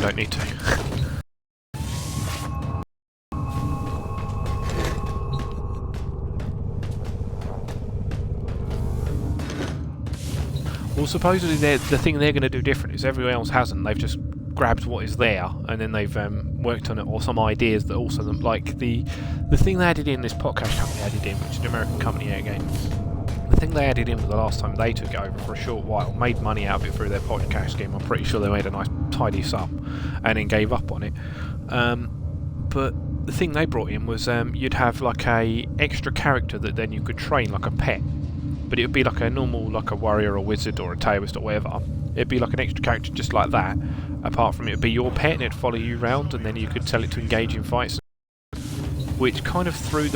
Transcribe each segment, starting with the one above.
don't need to. Well, supposedly the thing they're going to do different is everyone else hasn't. They've just grabbed what is there and then they've worked on it, or some ideas that also like the thing they added in, this podcast company added in, which is an American company again. The thing they added in for the last time they took it over for a short while, made money out of it through their podcast scheme. I'm pretty sure they made a nice tidy sum and then gave up on it. But the thing they brought in was you'd have like a extra character that then you could train like a pet. But it would be like a normal, like a warrior or wizard or a taoist or whatever. It'd be like an extra character just like that. Apart from it would be your pet and it'd follow you around, and then you could tell it to engage in fights. Which kind of threw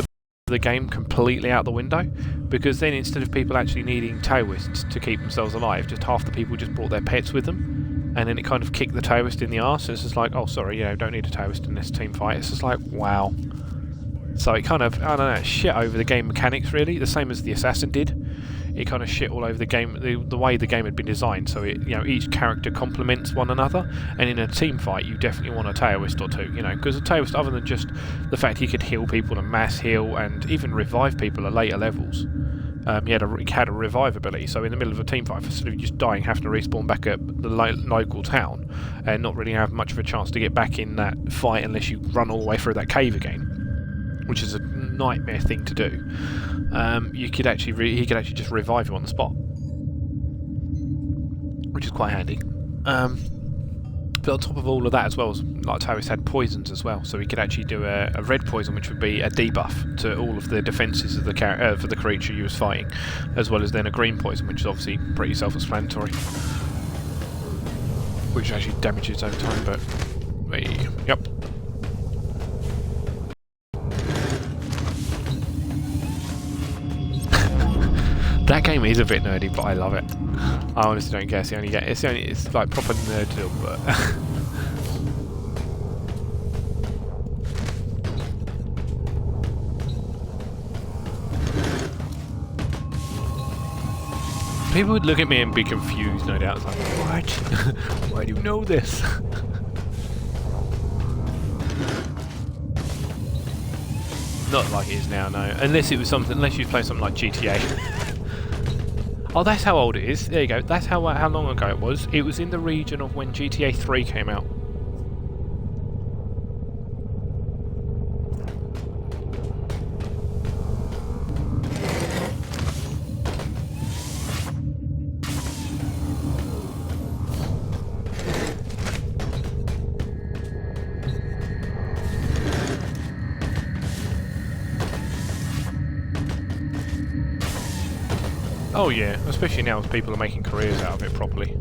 the game completely out the window. Because then instead of people actually needing taoists to keep themselves alive, just half the people just brought their pets with them. And then it kind of kicked the taoist in the arse. It's just like, oh sorry, don't need a taoist in this team fight. It's just like, wow. So it kind of, I don't know, shit over the game mechanics really, the same as the Assassin did. It kind of shit all over the game, the way the game had been designed, so it, each character complements one another, and in a team fight you definitely want a taoist or two, because a taoist, other than just the fact he could heal people and mass heal and even revive people at later levels, he had a revive ability, so in the middle of a team fight, instead of just dying, having to respawn back at the local town, and not really have much of a chance to get back in that fight unless you run all the way through that cave again, which is a nightmare thing to do. He could actually just revive you on the spot, which is quite handy. But on top of all of that as well, like Taoist had poisons as well, so he could actually do a red poison, which would be a debuff to all of the defences of the for the creature you was fighting, as well as then a green poison, which is obviously pretty self-explanatory, which actually damages over time. But yep. That game is a bit nerdy, but I love it. I honestly don't care. It's like proper nerdle, but people would look at me and be confused, no doubt. It's like, what? Why do you know this? Not like it is now, no. Unless you play something like GTA. Oh, that's how old it is. There you go. That's how long ago it was. It was in the region of when GTA 3 came out. Oh yeah, especially now as people are making careers out of it properly.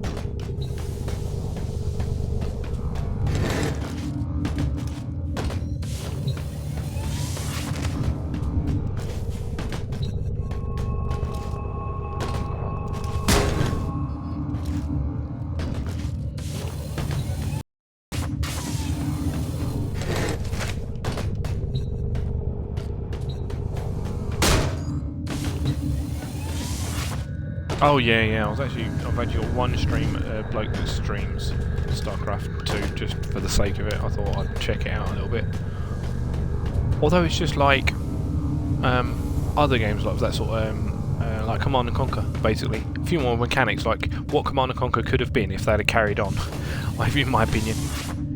Oh yeah, I've actually got one bloke that streams StarCraft 2 just for the sake of it. I thought I'd check it out a little bit. Although it's just like other games like that sort of like Command and Conquer, basically. A few more mechanics, like what Command and Conquer could have been if they'd have carried on. In my opinion,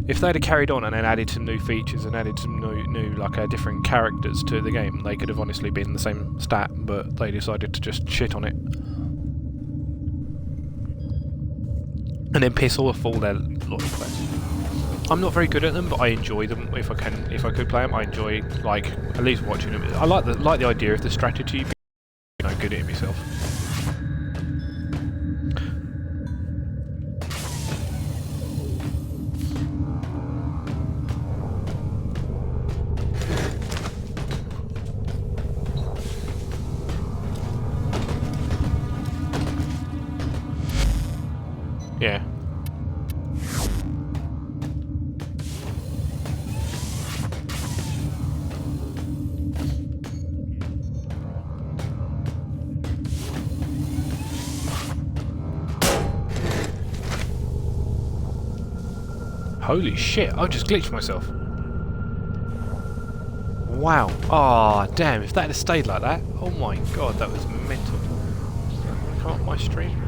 if they'd have carried on and then added some new features and added some new different characters to the game, they could have honestly been the same stat, but they decided to just shit on it. And then piss off all their loyal players. I'm not very good at them, but I enjoy them. If I could play them, I enjoy at least watching them. I like the idea of the strategy. Being good at it myself. Yeah. Holy shit, I just glitched myself. Wow. Ah, oh, damn, if that had stayed like that. Oh my god, that was mental. Come up my stream.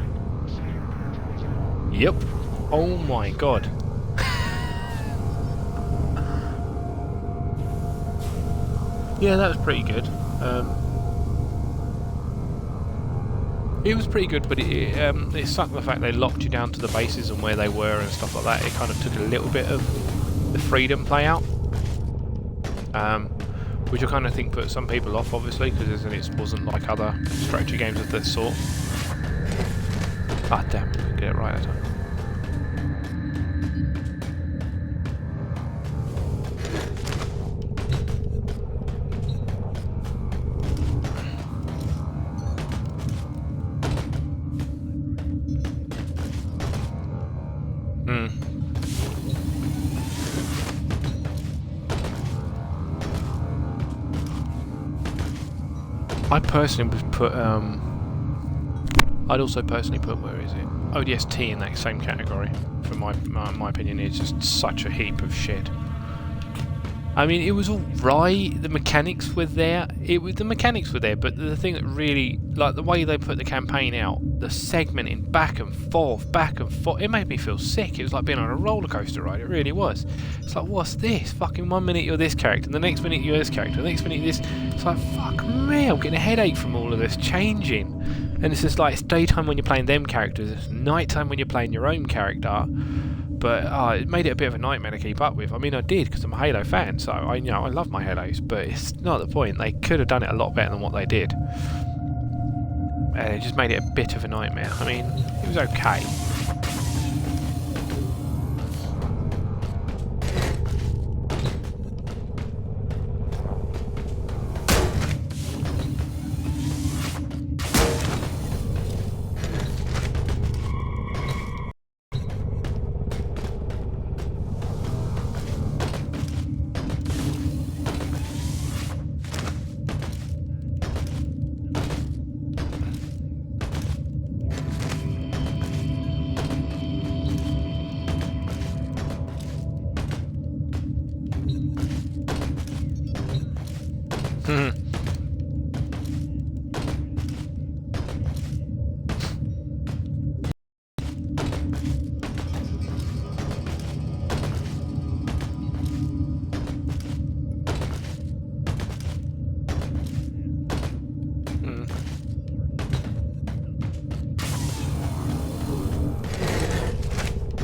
Yep. Oh my god. Yeah, that was pretty good. It was pretty good, but it sucked the fact they locked you down to the bases and where they were and stuff like that. It kind of took a little bit of the freedom play out. Which I kind of think put some people off, obviously, because it wasn't like other strategy games of this sort. Ah, damn, get it right that time. I personally would put, I'd also personally put, where is it? ODST in that same category. For my opinion, it's just such a heap of shit. I mean, it was all right. The mechanics were there. The mechanics were there, but the thing that really, like the way they put the campaign out, the segmenting back and forth, it made me feel sick. It was like being on a roller coaster ride. It really was. It's like, what's this? Fucking 1 minute you're this character, and the next minute you're this character, the next minute you're this. It's like, fuck me, I'm getting a headache from all of this changing. And it's just like, it's daytime when you're playing them characters, it's nighttime when you're playing your own character. But it made it a bit of a nightmare to keep up with. I mean, I did because I'm a Halo fan, so I love my Halos. But it's not the point. They could have done it a lot better than what they did, and it just made it a bit of a nightmare. I mean, it was okay.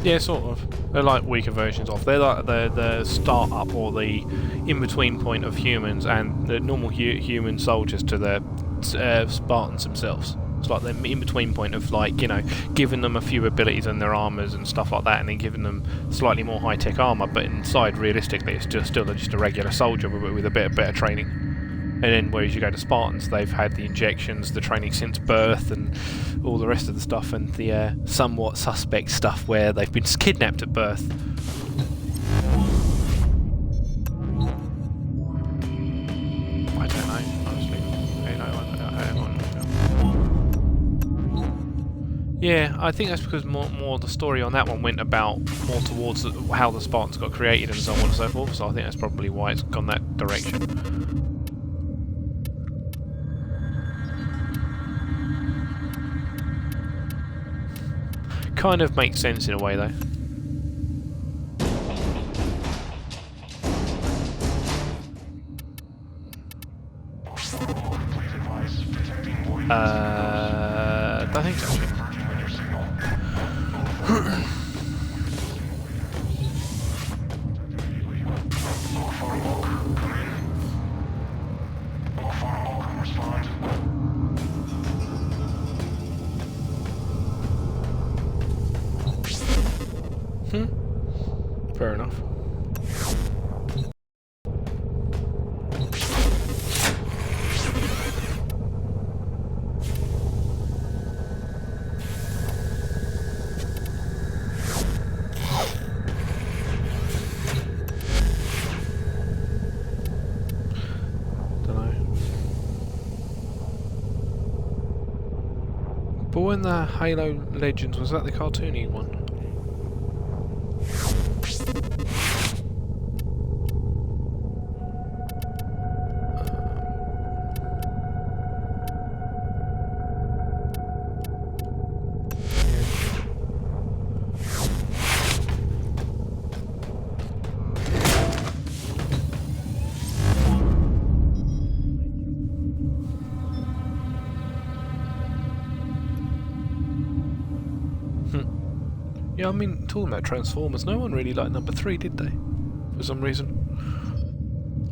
Yeah, sort of. They're like weaker versions of. They're like the start-up or the in-between point of humans and the normal human soldiers to the Spartans themselves. It's like the in-between point of, like, you know, giving them a few abilities in their armors and stuff like that, and then giving them slightly more high-tech armor. But inside, realistically, it's still just a regular soldier with a bit of better training. And then, whereas you go to Spartans, they've had the injections, the training since birth, and all the rest of the stuff, and the somewhat suspect stuff where they've been kidnapped at birth. I don't know, honestly. Yeah, I think that's because more the story on that one went about more towards how the Spartans got created and so on and so forth, so I think that's probably why it's gone that direction. Kind of makes sense in a way, though. I think so. Fair enough. But when the Halo Legends, was that the cartoony one? Yeah, I mean, talking about Transformers, no one really liked number 3, did they? For some reason.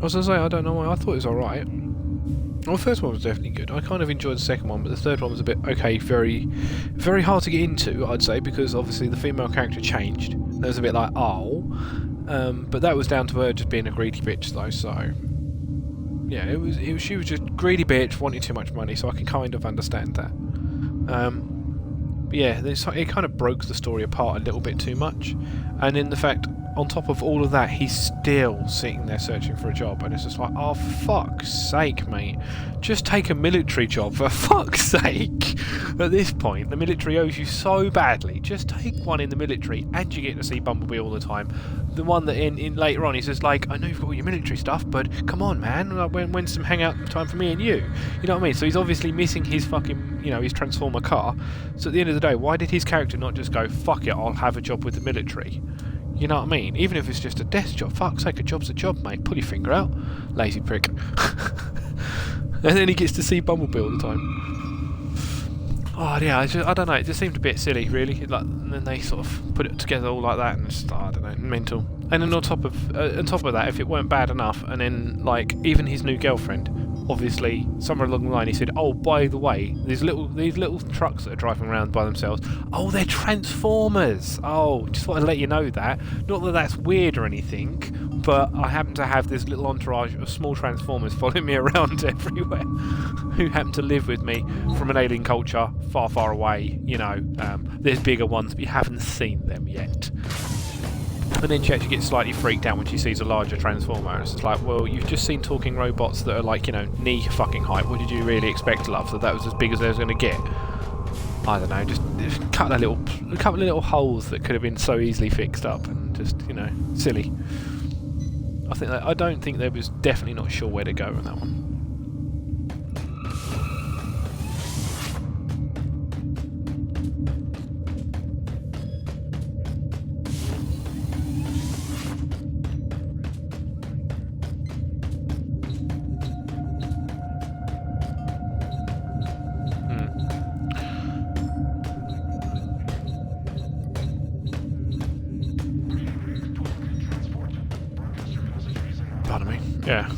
I was going to say, I don't know why, I thought it was alright. Well, the first one was definitely good. I kind of enjoyed the second one, but the third one was a bit, okay, very, very hard to get into, I'd say, because obviously the female character changed. There was a bit like, oh, but that was down to her just being a greedy bitch, though, so... Yeah, she was just greedy bitch, wanting too much money, so I can kind of understand that. But yeah, it kind of broke the story apart a little bit too much, and in the fact, on top of all of that, he's still sitting there searching for a job, and it's just like, oh, fuck's sake, mate. Just take a military job, for fuck's sake. At this point, the military owes you so badly. Just take one in the military, and you get to see Bumblebee all the time. The one that in later on, he's just like, I know you've got all your military stuff, but come on, man, when's some hangout time for me and you? You know what I mean? So he's obviously missing his fucking, you know, his Transformer car. So at the end of the day, why did his character not just go, fuck it, I'll have a job with the military? You know what I mean? Even if it's just a desk job. Fuck's sake, a job's a job, mate. Pull your finger out. Lazy prick. And then he gets to see Bumblebee all the time. Oh, yeah, I don't know. It just seemed a bit silly, really. Like, and then they sort of put it together all like that, and it's, I don't know, mental. And then on top of that, if it weren't bad enough, and then, like, even his new girlfriend, obviously, somewhere along the line, he said, oh, by the way, these little trucks that are driving around by themselves, oh, they're Transformers. Oh, just want to let you know that. Not that that's weird or anything, but I happen to have this little entourage of small Transformers following me around everywhere, who happen to live with me from an alien culture far, far away. You know, there's bigger ones, but you haven't seen them yet. And then she actually gets slightly freaked out when she sees a larger Transformer. And it's just like, well, you've just seen talking robots that are like, you know, knee fucking height. What did you really expect, love? That was as big as they was going to get? I don't know, just a couple of little holes that could have been so easily fixed up, and just, you know, silly. I don't think they was definitely not sure where to go on that one. Pardon me. Yeah.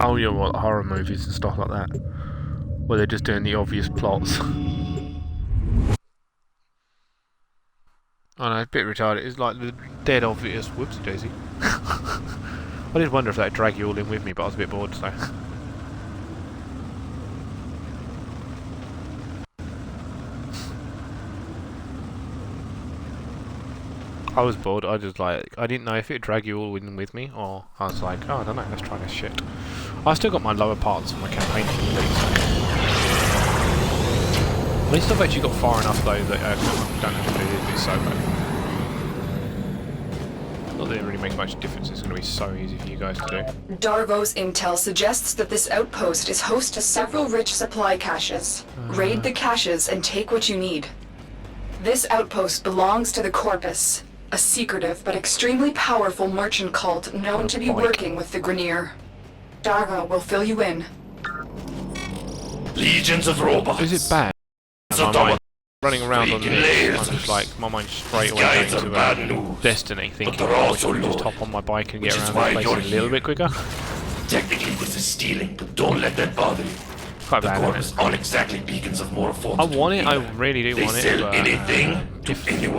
Oh, yeah, what, horror movies and stuff like that, where they're just doing the obvious plots. I know, it's a bit retarded. It's like the dead obvious. Whoopsie daisy. I did wonder if that'd drag you all in with me, but I was a bit bored, so. I was bored. I just like, I didn't know if it'd drag you all in with me, or I was like, oh, I don't know, let's try this shit. I still got my lower parts for my campaign to complete, so. At least I've actually got far enough though that I don't have to do this solo. Not that it really makes much difference. It's going to be so easy for you guys to do. Darvo's intel suggests that this outpost is host to several rich supply caches. Raid the caches and take what you need. This outpost belongs to the Corpus, a secretive but extremely powerful merchant cult known to be working with the Grenier. Darvo will fill you in. Legions of robots. Is it bad? So my running around on this, I'm just like, my mind's straight away going to Destiny, thinking I wish I could just hop on my bike and get around the place a little bit quicker. Technically this is stealing, but don't let that bother you. Quite bad, the Corpus aren't exactly beacons of moral fortitude. I want it, I really do want it, They sell but anything to anyone.